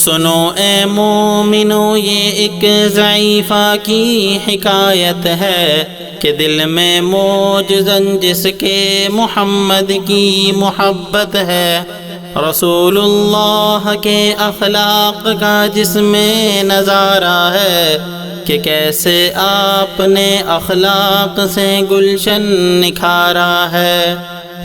سنو اے مومنو یہ ایک ضعیفہ کی حکایت ہے کہ دل میں موجزن جس کے محمد کی محبت ہے، رسول اللہ کے اخلاق کا جس میں نظارہ ہے کہ کیسے آپ نے اخلاق سے گلشن نکھارا ہے۔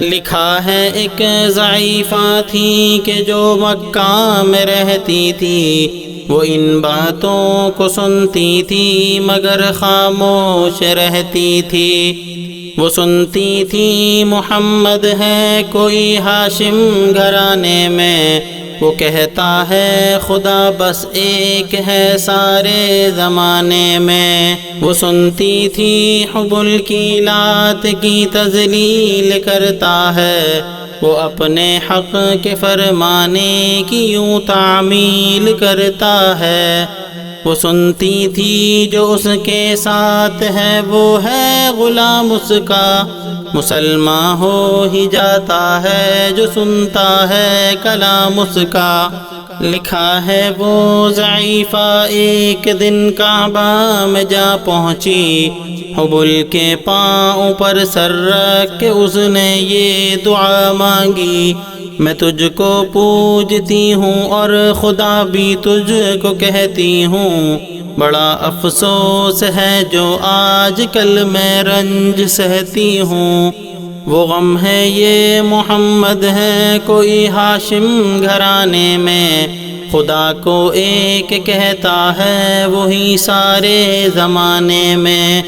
لکھا ہے ایک ضعیفہ تھی کہ جو مکہ میں رہتی تھی، وہ ان باتوں کو سنتی تھی مگر خاموش رہتی تھی۔ وہ سنتی تھی محمد ہے کوئی ہاشم گھرانے میں، وہ کہتا ہے خدا بس ایک ہے سارے زمانے میں۔ وہ سنتی تھی حبل کی لات کی تذلیل کرتا ہے، وہ اپنے حق کے فرمانے کی یوں تعمیل کرتا ہے۔ وہ سنتی تھی جو اس کے ساتھ ہے وہ ہے غلام اس کا، مسلمان ہو ہی جاتا ہے جو سنتا ہے کلام اس کا۔ لکھا ہے وہ ضعیفہ ایک دن کعبہ میں جا پہنچی، حبل کے پاؤں پر سر رکھ کے اس نے یہ دعا مانگی، میں تجھ کو پوجتی ہوں اور خدا بھی تجھ کو کہتی ہوں، بڑا افسوس ہے جو آج کل میں رنج سہتی ہوں۔ وہ غم ہے یہ محمد ہے کوئی ہاشم گھرانے میں، خدا کو ایک کہتا ہے وہی سارے زمانے میں۔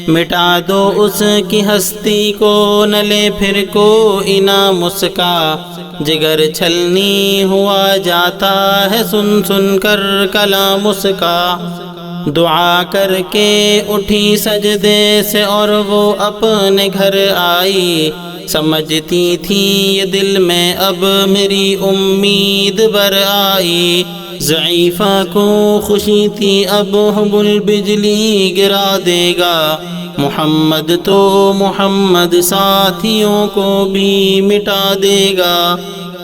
مٹا دو اس کی ہستی کو نہ لے پھر کوئی نام اس کا، جگر چھلنی ہوا جاتا ہے سن سن کر کلام اس کا۔ دعا کر کے اٹھی سجدے سے اور وہ اپنے گھر آئی، سمجھتی تھی یہ دل میں اب میری امید بر آئی۔ ضعیفہ کو خوشی تھی اب حبل بجلی گرا دے گا، محمد تو محمد ساتھیوں کو بھی مٹا دے گا۔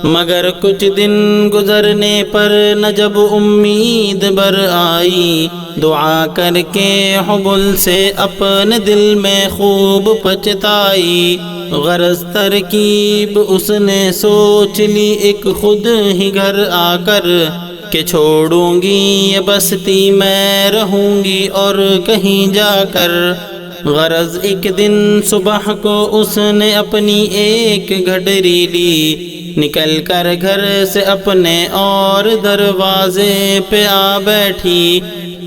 مگر کچھ دن گزرنے پر نہ جب امید بر آئی، دعا کر کے حبل سے اپنے دل میں خوب پچھتائی۔ غرض ترکیب اس نے سوچ لی ایک خود ہی گھر آ کر، کہ چھوڑوں گی یہ بستی میں رہوں گی اور کہیں جا کر۔ غرض ایک دن صبح کو اس نے اپنی ایک گھڑری لی، نکل کر گھر سے اپنے اور دروازے پہ آ بیٹھی۔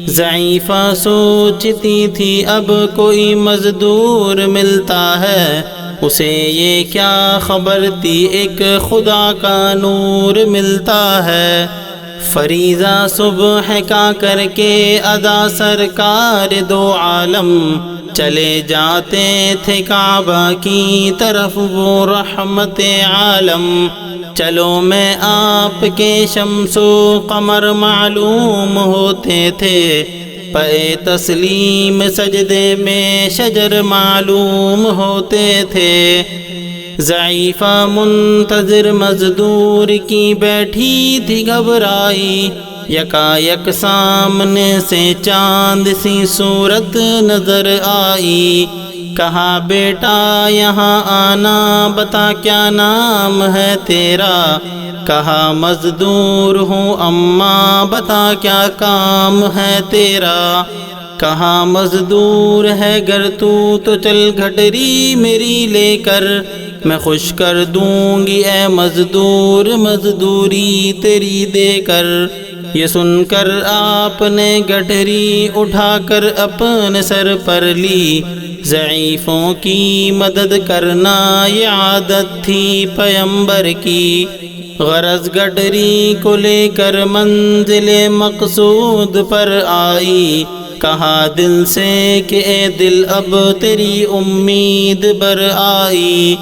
ضعیفہ سوچتی تھی اب کوئی مزدور ملتا ہے، اسے یہ کیا خبر تھی ایک خدا کا نور ملتا ہے۔ فریضہ صبح کا کر کے ادا سرکار دو عالم، چلے جاتے تھے کعبہ کی طرف وہ رحمت عالم۔ چلو میں آپ کے شمس و قمر معلوم ہوتے تھے، پے تسلیم سجدے میں شجر معلوم ہوتے تھے۔ ضعیفہ منتظر مزدور کی بیٹھی تھی گھبرائی، یکایک سامنے سے چاند سی صورت نظر آئی۔ کہا بیٹا یہاں آنا، بتا کیا نام ہے تیرا؟ کہا مزدور ہوں اماں، بتا کیا کام ہے تیرا؟ کہا مزدور ہے گر تو چل گھڑری میری لے کر، میں خوش کر دوں گی اے مزدور مزدوری تیری دے کر۔ یہ سن کر آپ نے گٹھری اٹھا کر اپنے سر پر لی، ضعیفوں کی مدد کرنا یہ عادت تھی پیمبر کی۔ غرض گٹھری کو لے کر منزل مقصود پر آئی، کہا دل سے کہ اے دل اب تیری امید بر آئی۔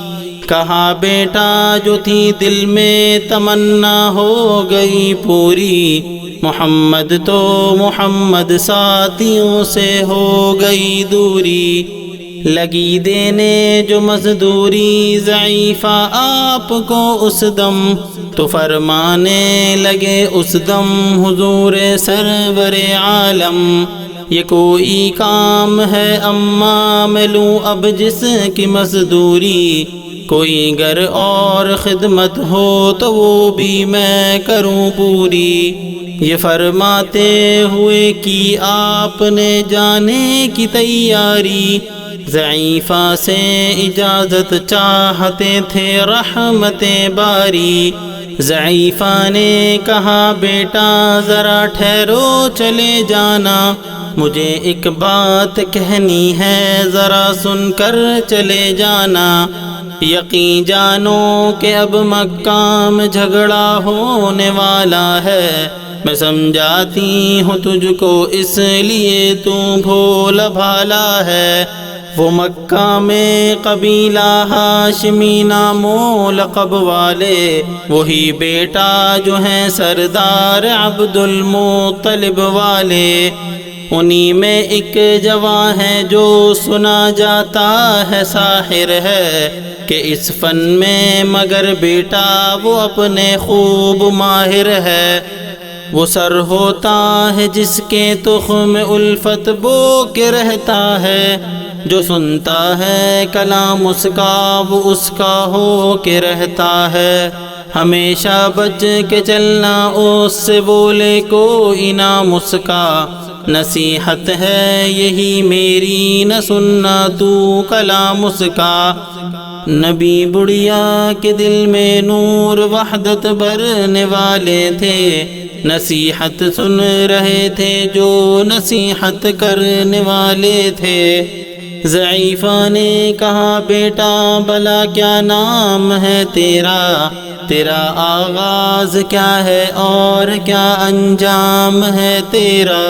کہا بیٹا جو تھی دل میں تمنا ہو گئی پوری، محمد تو محمد ساتھیوں سے ہو گئی دوری۔ لگی دینے جو مزدوری ضعیفہ آپ کو اس دم، تو فرمانے لگے اس دم حضور سرور عالم، یہ کوئی کام ہے اماں میں لوں اب جس کی مزدوری، کوئی گر اور خدمت ہو تو وہ بھی میں کروں پوری۔ یہ فرماتے ہوئے کی آپ نے جانے کی تیاری، ضعیفہ سے اجازت چاہتے تھے رحمت باری۔ ضعیفہ نے کہا بیٹا ذرا ٹھہرو چلے جانا، مجھے ایک بات کہنی ہے ذرا سن کر چلے جانا۔ یقین جانو کہ اب مکہ میں جھگڑا ہونے والا ہے، میں سمجھاتی ہوں تجھ کو اس لیے تو بھولا بھالا ہے۔ وہ مکہ میں قبیلہ ہاشمی نام و لقب والے، وہی بیٹا جو ہیں سردار عبد المطلب والے، انہی میں ایک جوان ہے جو سنا جاتا ہے ساحر ہے، کہ اس فن میں مگر بیٹا وہ اپنے خوب ماہر ہے۔ وہ سر ہوتا ہے جس کے تخم الفت بو کے رہتا ہے، جو سنتا ہے کلام اس کا وہ اس کا ہو کے رہتا ہے۔ ہمیشہ بچ کے چلنا اس سے بولے کوئی نام اس کا، نصیحت ہے یہی میری نہ سننا تو کلام اس کا۔ نبی بڑھیا کے دل میں نور وحدت بھرنے والے تھے، نصیحت سن رہے تھے جو نصیحت کرنے والے تھے۔ ضعیفہ نے کہا بیٹا بھلا کیا نام ہے تیرا، تیرا آغاز کیا ہے اور کیا انجام ہے تیرا۔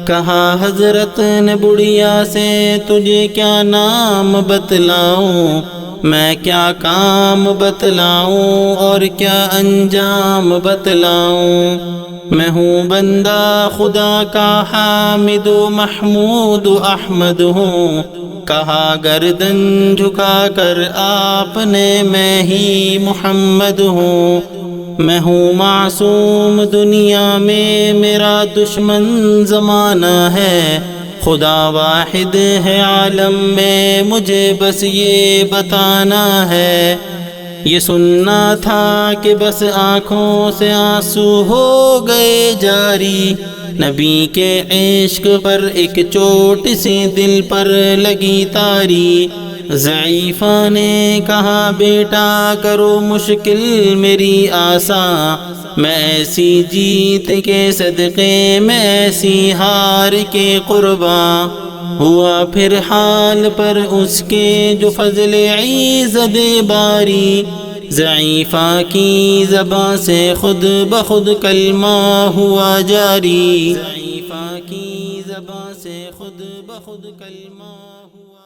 کہا حضرت نے بڑھیا سے تجھے کیا نام بتلاؤں، میں کیا کام بتلاؤں اور کیا انجام بتلاؤں۔ میں ہوں بندہ خدا کا حامد و محمود و احمد ہوں، کہا گردن جھکا کر آپ نے میں ہی محمد ہوں۔ میں ہوں معصوم دنیا میں میرا دشمن زمانہ ہے، خدا واحد ہے عالم میں مجھے بس یہ بتانا ہے۔ یہ سننا تھا کہ بس آنکھوں سے آنسو ہو گئے جاری، نبی کے عشق پر ایک چوٹ سی دل پر لگی تاری۔ ضعیفہ نے کہا بیٹا کرو مشکل میری آساں، میں ایسی جیت کے صدقے میں ایسی ہار کے قرباں۔ ہوا پھر حال پر اس کے جو فضل عزت باری، ضعیفہ کی زباں سے خود بخود کلمہ ہوا جاری، ضعیفہ کی زباں سے خود بخود کلمہ ہوا